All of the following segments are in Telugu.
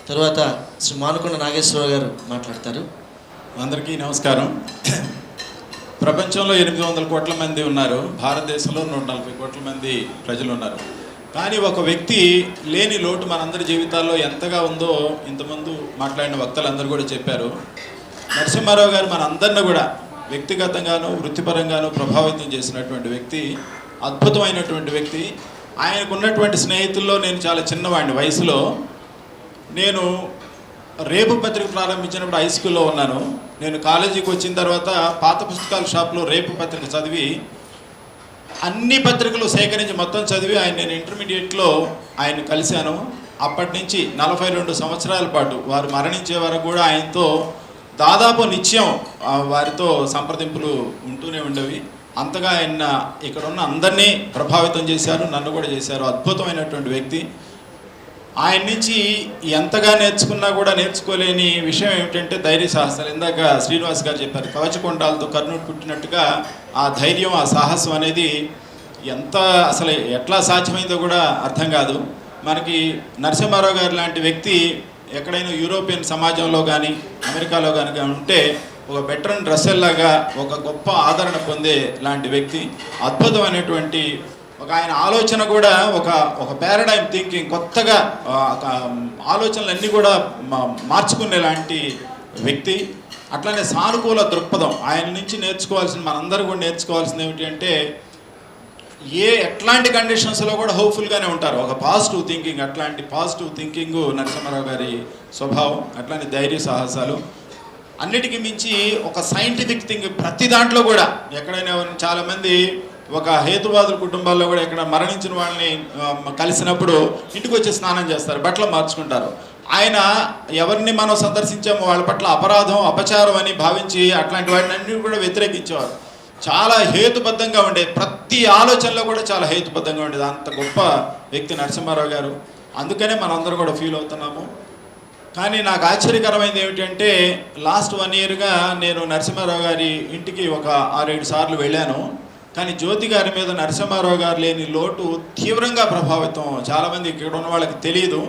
తర్వాత శ్రీ మానుకొండ నాగేశ్వరరావు గారు మాట్లాడతారు. అందరికీ నమస్కారం. ప్రపంచంలో 800 కోట్ల మంది ఉన్నారు, భారతదేశంలో 140 కోట్ల మంది ప్రజలు ఉన్నారు. కానీ ఒక వ్యక్తి లేని లోటు మనందరి జీవితాల్లో ఎంతగా ఉందో ఇంతకుముందు మాట్లాడిన వక్తలందరూ కూడా చెప్పారు. నరసింహారావు గారు మనందరిని కూడా వ్యక్తిగతంగాను వృత్తిపరంగాను ప్రభావితం చేసినటువంటి వ్యక్తి, అద్భుతమైనటువంటి వ్యక్తి. ఆయనకు ఉన్నటువంటి స్నేహితుల్లో నేను చాలా చిన్నవాడిని వయసులో. నేను రేపు పత్రిక ప్రారంభించినప్పుడు హై స్కూల్లో ఉన్నాను. నేను కాలేజీకి వచ్చిన తర్వాత పాత పుస్తకాల షాప్లో రేపు పత్రిక చదివి అన్ని పత్రికలు సేకరించి మొత్తం చదివి నేను ఇంటర్మీడియట్లో ఆయన కలిశాను. అప్పటి నుంచి 42 సంవత్సరాల పాటు వారు మరణించే వరకు కూడా ఆయనతో దాదాపు నిత్యం వారితో సంప్రదింపులు ఉంటూనే ఉండేవి. అంతగా ఆయన ఇక్కడ ఉన్న అందరినీ ప్రభావితం చేశారు, నన్ను కూడా చేశారు. అద్భుతమైనటువంటి వ్యక్తి. ఆయన నుంచి ఎంతగా నేర్చుకున్నా కూడా నేర్చుకోలేని విషయం ఏమిటంటే ధైర్య సాహసాలు. ఇందాక శ్రీనివాస్ గారు చెప్పారు, కవచకొండాలతో కర్ణుడు పుట్టినట్టుగా ఆ ధైర్యం, ఆ సాహసం అనేది ఎంత అసలు ఎట్లా సాధ్యమైందో కూడా అర్థం కాదు. మనకి నరసింహారావు గారు లాంటి వ్యక్తి ఎక్కడైనా యూరోపియన్ సమాజంలో కానీ అమెరికాలో కనుక ఉంటే ఒక బెటరన్ రసెల్ లాగా ఒక గొప్ప ఆదరణ పొందే లాంటి వ్యక్తి. అద్భుతమైనటువంటి ఆయన ఆలోచన కూడా ఒక పారాడైమ్ థింకింగ్, కొత్తగా ఆలోచనలన్నీ కూడా మార్చుకునే లాంటి వ్యక్తి. అట్లానే సానుకూల దృక్పథం ఆయన నుంచి నేర్చుకోవాల్సిన, మనందరూ కూడా నేర్చుకోవాల్సింది ఏమిటి అంటే ఎట్లాంటి కండిషన్స్లో కూడా హోప్ఫుల్గానే ఉంటారు. ఒక పాజిటివ్ థింకింగ్, అట్లాంటి పాజిటివ్ థింకింగ్ నరసింహారావు గారి స్వభావం. అట్లానే ధైర్య సాహసాలు. అన్నిటికీ మించి ఒక సైంటిఫిక్ థింక్ ప్రతి దాంట్లో కూడా. ఎక్కడైనా చాలామంది ఒక హేతువాదుల కుటుంబాల్లో కూడా ఎక్కడ మరణించిన వాళ్ళని కలిసినప్పుడు ఇంటికి వచ్చి స్నానం చేస్తారు, బట్టలు మార్చుకుంటారు. ఆయన ఎవరిని మనం సందర్శించామో వాళ్ళ పట్ల అపరాధం, అపచారం అని భావించి అట్లాంటి వాటిని అన్ని కూడా వ్యతిరేకించేవారు. చాలా హేతుబద్ధంగా ఉండేది, ప్రతి ఆలోచనలో కూడా చాలా హేతుబద్ధంగా ఉండేది. అంత గొప్ప వ్యక్తి నరసింహారావు గారు. అందుకనే మనందరం కూడా ఫీల్ అవుతున్నాము. కానీ నాకు ఆశ్చర్యకరమైనది ఏమిటంటే లాస్ట్ 1 ఇయర్గా నేను నరసింహారావు గారి ఇంటికి ఒక 6-7 సార్లు వెళ్ళాను. కానీ జ్యోతి గారి మీద నరసింహారావు గారు లేని లోటు తీవ్రంగా ప్రభావితం. చాలామంది ఇక్కడ ఉన్న వాళ్ళకి తెలియదు,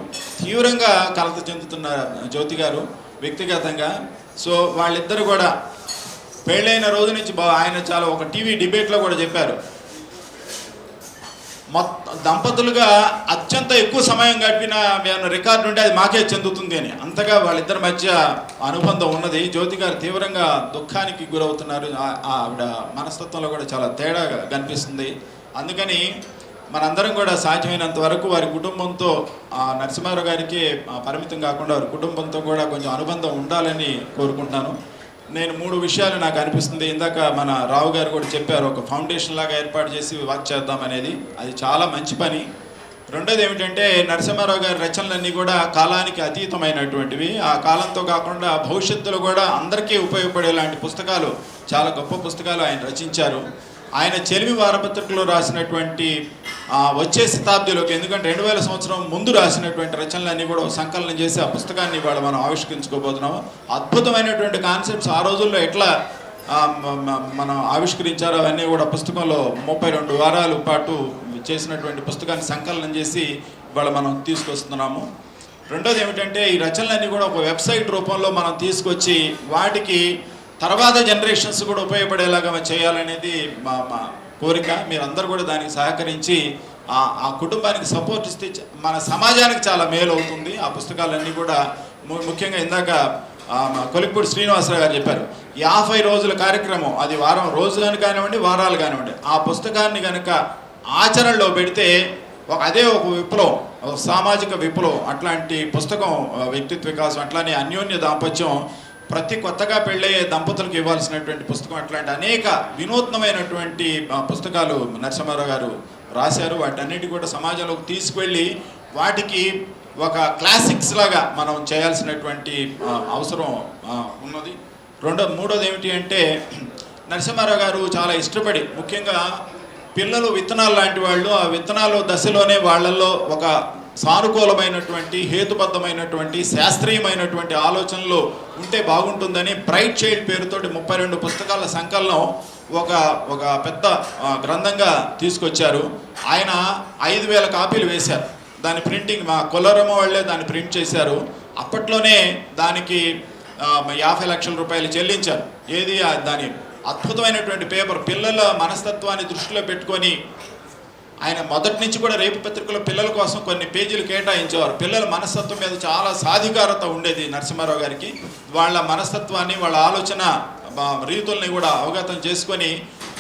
తీవ్రంగా కలత చెందుతున్నారు జ్యోతి గారు వ్యక్తిగతంగా. సో వాళ్ళిద్దరు కూడా పెళ్ళైన రోజు నుంచి ఆయన చాలా ఒక టీవీ డిబేట్లో కూడా చెప్పారు, దంపతులుగా అత్యంత ఎక్కువ సమయం గడిపిన రికార్డు ఉంటే అది మాకే చెందుతుంది అని. అంతగా వాళ్ళిద్దరి మధ్య అనుబంధం ఉన్నది. జ్యోతి గారు తీవ్రంగా దుఃఖానికి గురవుతున్నారు. ఆవిడ మనస్తత్వంలో కూడా చాలా తేడా కనిపిస్తుంది. అందుకని మనందరం కూడా సాధ్యమైనంత వరకు వారి కుటుంబంతో, నరసింహారావు గారికి పరిమితం కాకుండా వారి కుటుంబంతో కూడా కొంచెం అనుబంధం ఉండాలని కోరుకుంటున్నాను. నేను 3 విషయాలు నాకు అనిపిస్తుంది. ఇందాక మన రావు గారు కూడా చెప్పారు, ఒక ఫౌండేషన్ లాగా ఏర్పాటు చేసి వర్క్ చేద్దామనేది. అది చాలా మంచి పని. రెండోది ఏమిటంటే నరసింహారావు గారి రచనలన్నీ కూడా కాలానికి అతీతమైనటువంటివి. ఆ కాలంతో కాకుండా భవిష్యత్తులో కూడా అందరికీ ఉపయోగపడేలాంటి పుస్తకాలు, చాలా గొప్ప పుస్తకాలు ఆయన రచించారు. ఆయన చెలిమి వారపత్రికలో రాసినటువంటి వచ్చే శతాబ్దిలోకి, ఎందుకంటే 2000 సంవత్సరం ముందు రాసినటువంటి రచనలన్నీ కూడా సంకలనం చేసి ఆ పుస్తకాన్ని ఇవాళ మనం ఆవిష్కరించుకోబోతున్నాము. అద్భుతమైనటువంటి కాన్సెప్ట్స్ ఆ రోజుల్లో ఎట్లా మనం ఆవిష్కరించారో అవన్నీ కూడా పుస్తకంలో 32 వారాల పాటు చేసినటువంటి పుస్తకాన్ని సంకలనం చేసి ఇవాళ మనం తీసుకొస్తున్నాము. రెండోది ఏమిటంటే ఈ రచనలన్నీ కూడా ఒక వెబ్సైట్ రూపంలో మనం తీసుకొచ్చి వాటికి తర్వాత జనరేషన్స్ కూడా ఉపయోగపడేలాగా చేయాలనేది మా కోరిక. మీరందరూ కూడా దానికి సహకరించి ఆ కుటుంబానికి సపోర్ట్ ఇస్తే మన సమాజానికి చాలా మేలు అవుతుంది. ఆ పుస్తకాలన్నీ కూడా ముఖ్యంగా ఇందాక కొలిక్పూడి శ్రీనివాసరావు గారు చెప్పారు, 50 రోజుల కార్యక్రమం, అది వారం రోజులు కానివ్వండి, వారాలు కానివ్వండి, ఆ పుస్తకాన్ని కనుక ఆచరణలో పెడితే అదే ఒక విప్లవం, ఒక సామాజిక విప్లవం. అట్లాంటి పుస్తకం వ్యక్తిత్వ వికాసం, అట్లానే అన్యోన్య దాంపత్యం, ప్రతి కొత్తగా పెళ్ళయ్యే దంపతులకు ఇవ్వాల్సినటువంటి పుస్తకం, అట్లాంటి అనేక వినూత్నమైనటువంటి పుస్తకాలు నరసింహారావు గారు రాశారు. వాటన్నిటి కూడా సమాజంలోకి తీసుకువెళ్ళి వాటికి ఒక క్లాసిక్స్ లాగా మనం చేయాల్సినటువంటి అవసరం ఉన్నది. మూడోది ఏమిటి అంటే నరసింహారావు గారు చాలా ఇష్టపడి, ముఖ్యంగా పిల్లలు విత్తనాలు లాంటి వాళ్ళు, ఆ విత్తనాలు దశలోనే వాళ్ళల్లో ఒక సానుకూలమైనటువంటి, హేతుబద్ధమైనటువంటి, శాస్త్రీయమైనటువంటి ఆలోచనలు ఉంటే బాగుంటుందని బ్రైట్ చైల్డ్ పేరుతోటి 32 పుస్తకాల సంకలనం ఒక పెద్ద గ్రంథంగా తీసుకొచ్చారు. ఆయన 5000 కాపీలు వేశారు. దాని ప్రింటింగ్ మా కొల్లరమ్మ వాళ్ళే దాన్ని ప్రింట్ చేశారు. అప్పట్లోనే దానికి 50 లక్షల రూపాయలు చెల్లించారు. ఏది దాని అద్భుతమైనటువంటి పేపర్, పిల్లల మనస్తత్వాన్ని దృష్టిలో పెట్టుకొని ఆయన మొదటి నుంచి కూడా రేపు పత్రికలో పిల్లల కోసం కొన్ని పేజీలు కేటాయించేవారు. పిల్లల మనస్తత్వం మీద చాలా సాధికారత ఉండేది నరసింహారావు గారికి. వాళ్ళ మనస్తత్వాన్ని, వాళ్ళ ఆలోచన రీతుల్ని కూడా అవగతం చేసుకొని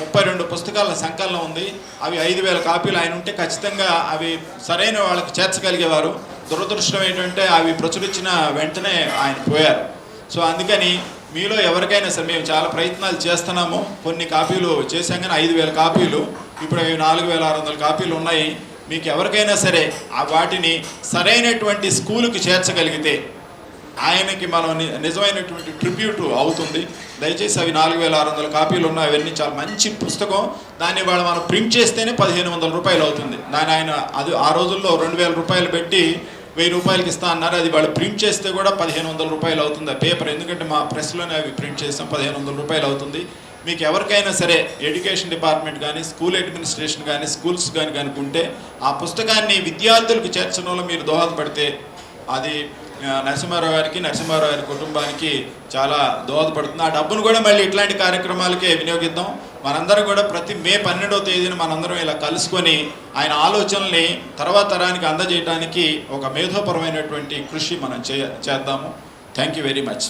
32 పుస్తకాల సంకలనం ఉంది. అవి 5,000 కాపీలు ఆయన ఉంటే ఖచ్చితంగా అవి సరైన వాళ్ళకి చేర్చగలిగేవారు. దురదృష్టం ఏంటంటే అవి ప్రచురించిన వెంటనే ఆయన పోయారు. సో అందుకని మీలో ఎవరికైనా సరే, మేము చాలా ప్రయత్నాలు చేస్తున్నాము, కొన్ని కాపీలు చేసాం కానీ 5,000 కాపీలు, ఇప్పుడు అవి 4,600 కాపీలు ఉన్నాయి. మీకు ఎవరికైనా సరే ఆ వాటిని సరైనటువంటి స్కూలుకి చేర్చగలిగితే ఆయనకి మనం నిజమైనటువంటి ట్రిబ్యూట్ అవుతుంది. దయచేసి అవి 4,600 కాపీలు ఉన్నాయి. అవన్నీ చాలా మంచి పుస్తకం. దాన్ని వాళ్ళు మనం ప్రింట్ చేస్తేనే 1,500 రూపాయలు అవుతుంది. దాని ఆయన అది ఆ రోజుల్లో 2,000 రూపాయలు పెట్టి 1,000 రూపాయలకి ఇస్తా అన్నారు. అది వాళ్ళు ప్రింట్ చేస్తే కూడా 1,500 రూపాయలు అవుతుంది ఆ పేపర్. ఎందుకంటే మా ప్రెస్లోనే అవి ప్రింట్ చేస్తాం. 1,500 రూపాయలు అవుతుంది. మీకు ఎవరికైనా సరే ఎడ్యుకేషన్ డిపార్ట్మెంట్ కానీ, స్కూల్ అడ్మినిస్ట్రేషన్ కానీ, స్కూల్స్ కానీ కనుకుంటే ఆ పుస్తకాన్ని విద్యార్థులకు చేర్చడంలో మీరు దోహదపడితే అది నరసింహారావు గారికి, నరసింహారావు గారి కుటుంబానికి చాలా దోహదపడుతుంది. ఆ డబ్బును కూడా మళ్ళీ ఇట్లాంటి కార్యక్రమాలకే వినియోగిద్దాం. మనందరం కూడా ప్రతి మే 12వ తేదీన మనందరం ఇలా కలుసుకొని ఆయన ఆలోచనల్ని తర్వాత తరానికి అందజేయడానికి ఒక మేధోపరమైనటువంటి కృషి మనం చేద్దాము. Thank you very much.